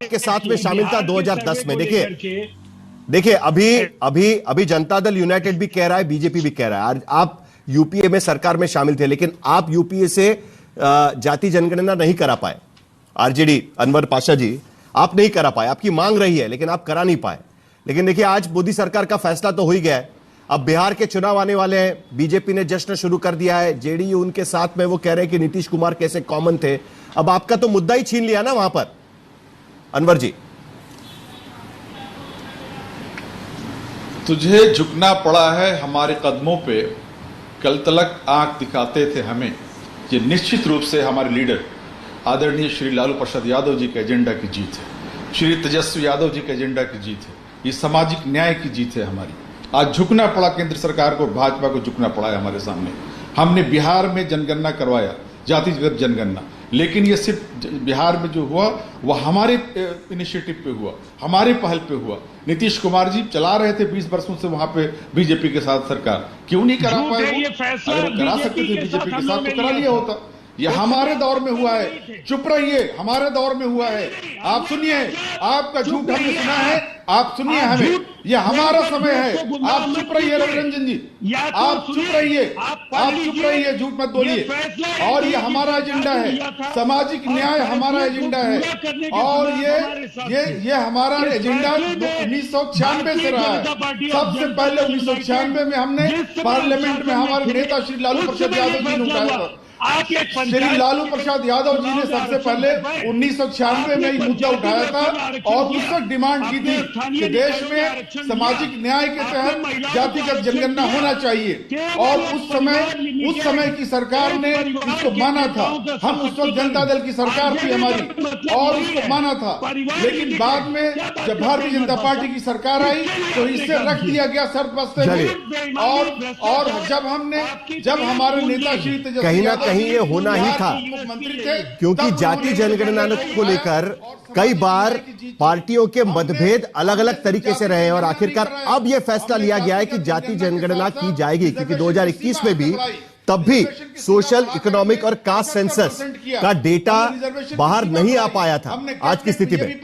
के साथ में शामिल था 2010 में। देखिए अभी अभी अभी जनता दल यूनाइटेड भी कह रहा है, बीजेपी भी कह रहा है। आप यूपीए में सरकार में शामिल थे, लेकिन आप यूपीए से जाति जनगणना नहीं करा पाए। आरजेडी अनवर पाशा जी, आप नहीं करा पाए। आपकी मांग रही है लेकिन आप करा नहीं पाए। लेकिन देखिए आज मोदी सरकार का फैसला तो हो ही गया है। अब बिहार के चुनाव आने वाले हैं, बीजेपी ने जश्न शुरू कर दिया है। जेडीयू उनके साथ में वो कह रहे हैं कि नीतीश कुमार कैसे कॉमन थे। अब आपका तो मुद्दा ही छीन लिया ना वहां पर, अनवर जी। तुझे झुकना पड़ा है हमारे कदमों पे, कल तलक आंख दिखाते थे हमें। ये निश्चित रूप से हमारे लीडर आदरणीय श्री लालू प्रसाद यादव जी के एजेंडा की जीत है, श्री तेजस्वी यादव जी के एजेंडा की जीत है। ये सामाजिक न्याय की जीत है हमारी। आज झुकना पड़ा केंद्र सरकार को, भाजपा को झुकना पड़ा है हमारे सामने। हमने बिहार में जनगणना करवाया, जातिगत जनगणना, लेकिन ये सिर्फ बिहार में जो हुआ वह हमारे इनिशिएटिव पे हुआ, हमारे पहल पे हुआ। नीतीश कुमार जी चला रहे थे 20 वर्षों से वहां पे बीजेपी के साथ सरकार, क्यों नहीं करा पाए? अगर वो करा सकते थे बीजेपी के साथ तो करा लिया होता। ये हमारे दौर में हुआ है, चुप रहिए, हमारे दौर में हुआ है। आप सुनिए, आपका झूठ हमने सुना है, आप सुनिए हमें, ये हमारा समय है। आप चुप रहिए रविरंजन जी, आप चुप रहिए, आप चुप रहिए, झूठ मत बोलिए। और ये हमारा एजेंडा है, सामाजिक न्याय हमारा एजेंडा है। और ये हमारा एजेंडा 1996 से रहा है। सबसे पहले 1996 में हमने पार्लियामेंट में हमारे नेता श्री लालू प्रसाद यादव जी ने उठाया था। श्री लालू प्रसाद यादव जी ने सबसे पहले 1996 में ये मुद्दा उठाया था और उस वक्त डिमांड की थी कि देश में सामाजिक न्याय के तहत जातिगत जनगणना होना चाहिए। और उस समय की सरकार ने इसको माना था। हम उस वक्त जनता दल की सरकार थी हमारी और उसको माना था। लेकिन बाद में जब भारतीय जनता पार्टी की सरकार आई तो इससे रख दिया गया शर्त बस्ते में। और जब हमारे नेता श्री कहीं ना कहीं ये होना ही था, क्योंकि जाति जनगणना को लेकर कई बार पार्टियों के मतभेद अलग अलग तरीके से रहे हैं और आखिरकार अब यह फैसला लिया गया है कि जाति जनगणना की जाएगी। क्योंकि 2021 में भी तब भी सोशल, इकोनॉमिक और कास्ट सेंसस का डेटा बाहर नहीं आ पाया था आज की स्थिति में।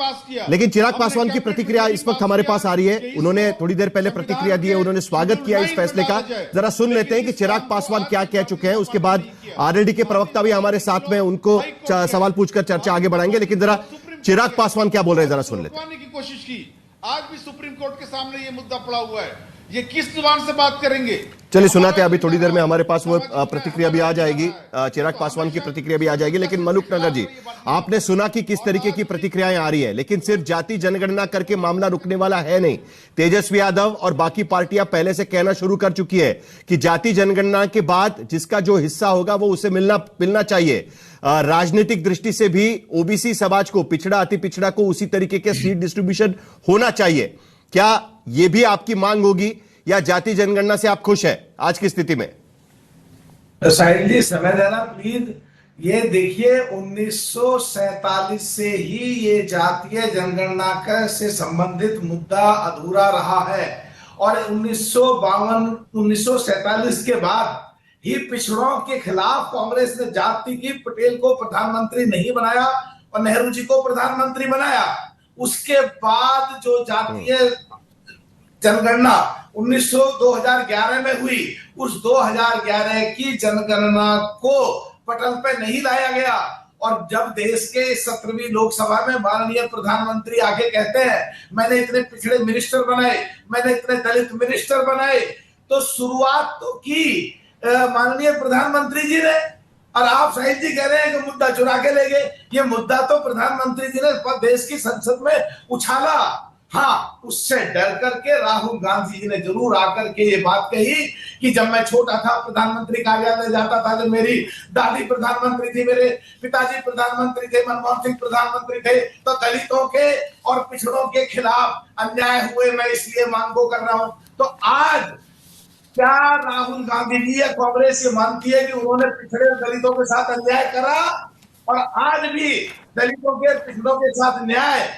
लेकिन चिराग पासवान की प्रतिक्रिया इस वक्त हमारे पास आ रही है। उन्होंने थोड़ी देर पहले प्रतिक्रिया दी है, उन्होंने स्वागत किया इस फैसले का। जरा सुन लेते हैं कि चिराग पासवान क्या कह चुके हैं। उसके बाद आरएलडी के प्रवक्ता भी हमारे साथ में, उनको सवाल पूछकर चर्चा आगे बढ़ाएंगे। लेकिन जरा चिराग पासवान क्या बोल रहे हैं जरा सुन लेते हैं। की कोशिश की, आज भी सुप्रीम कोर्ट के सामने ये मुद्दा पड़ा हुआ है। ये किस जुबान से बात करेंगे? चलिए सुनाते हैं। अभी थोड़ी देर में हमारे पास वो प्रतिक्रिया भी आ जाएगी, चिराग पासवान की प्रतिक्रिया भी आ जाएगी। लेकिन मलुक नगर जी, आपने सुना कि किस तरीके की प्रतिक्रियाएं आ रही है। लेकिन सिर्फ जाति जनगणना करके मामला रुकने वाला है नहीं। तेजस्वी यादव और बाकी पार्टियां पहले से कहना शुरू कर चुकी है कि जाति जनगणना के बाद जिसका जो हिस्सा होगा वो उसे मिलना चाहिए। राजनीतिक दृष्टि से भी ओबीसी समाज को, पिछड़ा अति पिछड़ा को उसी तरीके के सीट डिस्ट्रीब्यूशन होना चाहिए। क्या यह भी आपकी मांग होगी या जाति जनगणना से आप खुश हैं आज की स्थिति में? साहिल जी समय देना प्लीज। ये देखिए 1947 से ही ये जातीय जनगणना से संबंधित मुद्दा अधूरा रहा है और 1947 के बाद ही पिछड़ों के खिलाफ कांग्रेस ने जाति की पटेल को प्रधानमंत्री नहीं बनाया और नेहरू जी को प्रधानमंत्री बनाया। उसके बाद जो जातीय जनगणना 2011 में हुई, उस 2011 की जनगणना को पटल पे नहीं लाया गया। और जब देश के 17वीं लोकसभा में माननीय प्रधानमंत्री आके कहते हैं मैंने इतने पिछड़े मिनिस्टर बनाए, मैंने इतने दलित मिनिस्टर बनाए, तो शुरुआत तो की माननीय प्रधानमंत्री जी ने। और आप साहिल जी कह रहे हैं कि मुद्दा चुरा के ले गए। ये मुद्दा तो प्रधानमंत्री जी ने देश की संसद में उछाला। हाँ, उससे डर करके राहुल गांधी जी ने जरूर आकर के ये बात कही कि जब मैं छोटा था प्रधानमंत्री कार्यालय जाता था, जब मेरी दादी प्रधानमंत्री थी, मेरे पिताजी प्रधानमंत्री थे, मनमोहन सिंह प्रधानमंत्री थे, तो दलितों के और पिछड़ों के खिलाफ अन्याय हुए, मैं इसलिए मांग को कर रहा हूं। तो आज क्या राहुल गांधी जी या कांग्रेस ये मानती है कि उन्होंने पिछड़े दलितों के साथ अन्याय करा? और आज भी दलितों के पिछड़ों के साथ न्याय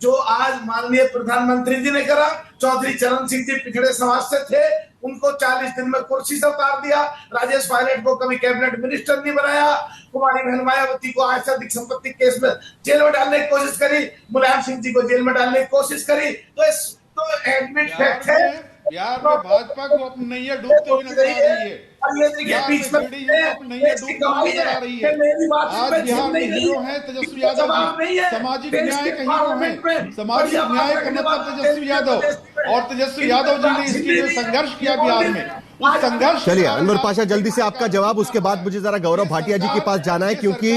जो आज माननीय प्रधानमंत्री जी ने करा, चौधरी चरण सिंह जी पिछड़े समाज से थे, उनको 40 दिन में कुर्सी से उतार दिया। राजेश पायलट को कभी कैबिनेट मिनिस्टर नहीं बनाया। कुमारी बहन मायावती को आज अधिक संपत्ति केस में जेल में डालने की कोशिश करी। मुलायम सिंह जी को जेल में डालने की कोशिश करी। तो एडमिट फैक्ट है बिहार में भाजपा को अपनी नैया डूबते हुए नजर आ रही है। और ये देखिए बीच में मेरी बात आज बिहार में हीरो हैं तेजस्वी यादव जी, सामाजिक न्याय के हीरो हैं। सामाजिक न्याय का मतलब तेजस्वी यादव, और तेजस्वी यादव जी ने इसके लिए संघर्ष किया बिहार में, उस संघर्ष। चलिए अनवर पाशा जल्दी से आपका जवाब, उसके बाद मुझे जरा गौरव भाटिया जी के पास जाना है, क्योंकि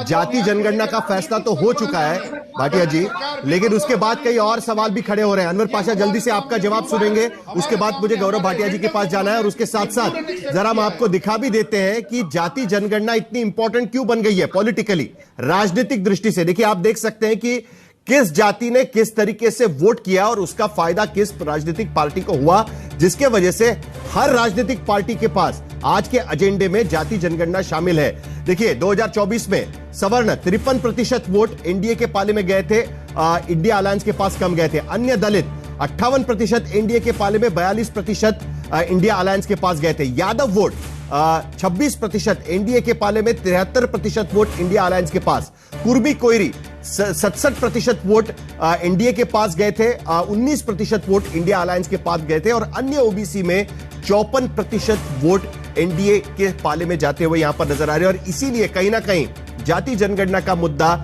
जाति जनगणना का फैसला तो हो चुका है भाटिया जी, लेकिन उसके बाद कई और सवाल भी खड़े हो रहे हैं। अनवर पाशा जल्दी से आपका जवाब सुनेंगे, उसके बाद मुझे गौरव भाटिया जी के पास जाना है, और उसके साथ साथ जरा हम आपको दिखा भी देते हैं कि जाति जनगणना इतनी इंपॉर्टेंट क्यों बन गई है पॉलिटिकली, राजनीतिक दृष्टि से। देखिए आप देख सकते हैं कि किस जाति ने किस तरीके से वोट किया और उसका फायदा किस राजनीतिक पार्टी को हुआ, जिसके वजह से हर राजनीतिक पार्टी के पास आज के एजेंडे में जाति जनगणना शामिल है। देखिए 2024 में सवर्ण 53% वोट एनडीए के पाले में गए थे, इंडिया अलायंस के पास कम गए थे। अन्य दलित 58% एनडीए के पाले में, 42% इंडिया अलायंस के पास गए थे। यादव वोट 26% एनडीए के पाले में, 73% वोट इंडिया अलायंस के पास। कुर्मी कोयरी 67% वोट एनडीए के पास गए थे, 19% वोट इंडिया अलायंस के पास गए थे, और अन्य ओबीसी में 54% वोट एनडीए के पाले में जाते हुए यहां पर नजर आ रहे हैं। और इसीलिए कहीं ना कहीं जाति जनगणना का मुद्दा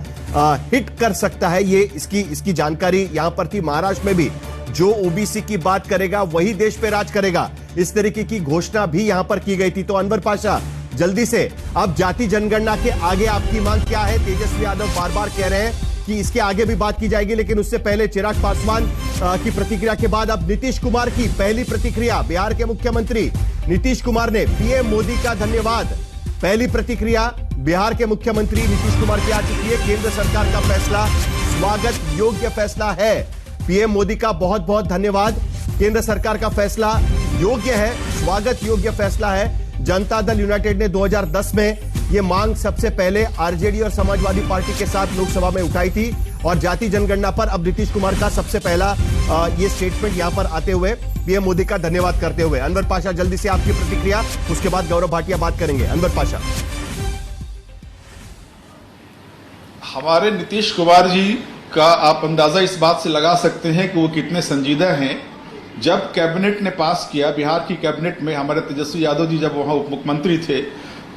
हिट कर सकता है। ये इसकी जानकारी यहां पर थी। महाराष्ट्र में भी जो ओबीसी की बात करेगा वही देश पे राज करेगा, इस तरीके की घोषणा भी यहां पर की गई थी। तो अनवर पाशा जल्दी से अब जाति जनगणना के आगे आपकी मांग क्या है? तेजस्वी यादव बार बार कह रहे हैं कि इसके आगे भी बात की जाएगी, लेकिन उससे पहले चिराग पासवान की प्रतिक्रिया के बाद अब नीतीश कुमार की पहली प्रतिक्रिया। बिहार के मुख्यमंत्री नीतीश कुमार ने पीएम मोदी का धन्यवाद। पहली प्रतिक्रिया बिहार के मुख्यमंत्री नीतीश कुमार की आ चुकी है। केंद्र सरकार का फैसला स्वागत योग्य फैसला है। पीएम मोदी का बहुत बहुत धन्यवाद। केंद्र सरकार का फैसला योग्य है, स्वागत योग्य फैसला है। जनता दल यूनाइटेड ने 2010 में यह मांग सबसे पहले आरजेडी और समाजवादी पार्टी के साथ लोकसभा में उठाई थी, और जाति जनगणना पर अब नीतीश कुमार का सबसे पहला ये स्टेटमेंट यहां पर आते हुए पीएम मोदी का धन्यवाद करते हुए। अनवर पाशा जल्दी से आपकी प्रतिक्रिया, उसके बाद गौरव भाटिया बात करेंगे। अनवर पाशा। हमारे नीतीश कुमार जी का आप अंदाजा इस बात से लगा सकते हैं कि वो कितने संजीदा हैं। जब कैबिनेट ने पास किया, बिहार की कैबिनेट में हमारे तेजस्वी यादव जी जब वहां उप मुख्यमंत्री थे,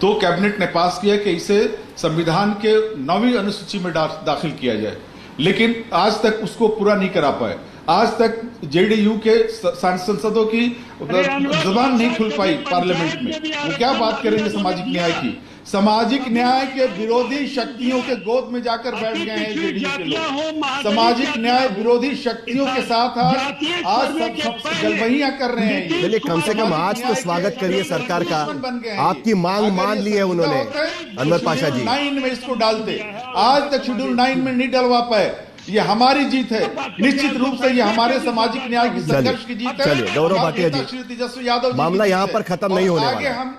तो कैबिनेट ने पास किया कि इसे संविधान के 9वीं अनुसूची में दाखिल किया जाए, लेकिन आज तक उसको पूरा नहीं करा पाए। आज तक जेडीयू के सांसदों की जुबान नहीं खुल पाई पार्लियामेंट में। वो क्या बात करेंगे सामाजिक न्याय की? सामाजिक न्याय के विरोधी शक्तियों के गोद में जाकर बैठ गए हैं जेडीयू के लोग। सामाजिक न्याय विरोधी शक्तियों के साथ आज सब गलबहियां कर रहे हैं। चलिए कम से कम आज तो स्वागत करिए सरकार का, आपकी मांग मान ली है उन्होंने। अनवर पाशा जी 9 में इसको डालते, आज तक शेड्यूल 9 में नहीं डलवा पाए। ये हमारी जीत है, निश्चित रूप से ये हमारे सामाजिक न्याय की संघर्ष की जीत है। चलिए गौरव भाटिया जी, तेजस्वी यादव मामला यहाँ पर खत्म नहीं होने वाला।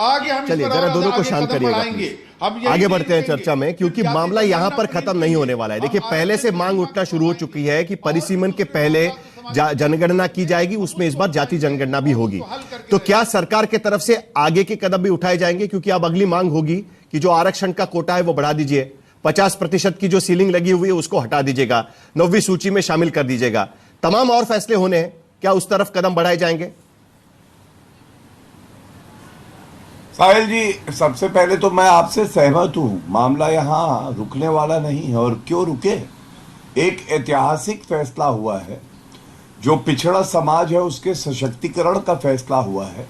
आगे हम चलिए जरा दोनों को शांत करिएगा, आगे बढ़ते हैं चर्चा में, क्योंकि मामला यहां पर खत्म नहीं होने वाला है। देखिए पहले से मांग उठना शुरू हो चुकी है कि परिसीमन के पहले जनगणना की जाएगी, उसमें इस बार जाति जनगणना भी होगी। तो क्या सरकार के तरफ से आगे के कदम भी उठाए जाएंगे? क्योंकि अब अगली मांग होगी कि जो आरक्षण का कोटा है वो बढ़ा दीजिए, 50% की जो सीलिंग लगी हुई है उसको हटा दीजिएगा, 9वीं सूची में शामिल कर दीजिएगा। तमाम और फैसले होने हैं, क्या उस तरफ कदम बढ़ाए जाएंगे? साहिल जी, सबसे पहले तो मैं आपसे सहमत हूं, मामला यहां रुकने वाला नहीं है। और क्यों रुके? एक ऐतिहासिक फैसला हुआ है, जो पिछड़ा समाज है उसके सशक्तिकरण का फैसला हुआ है।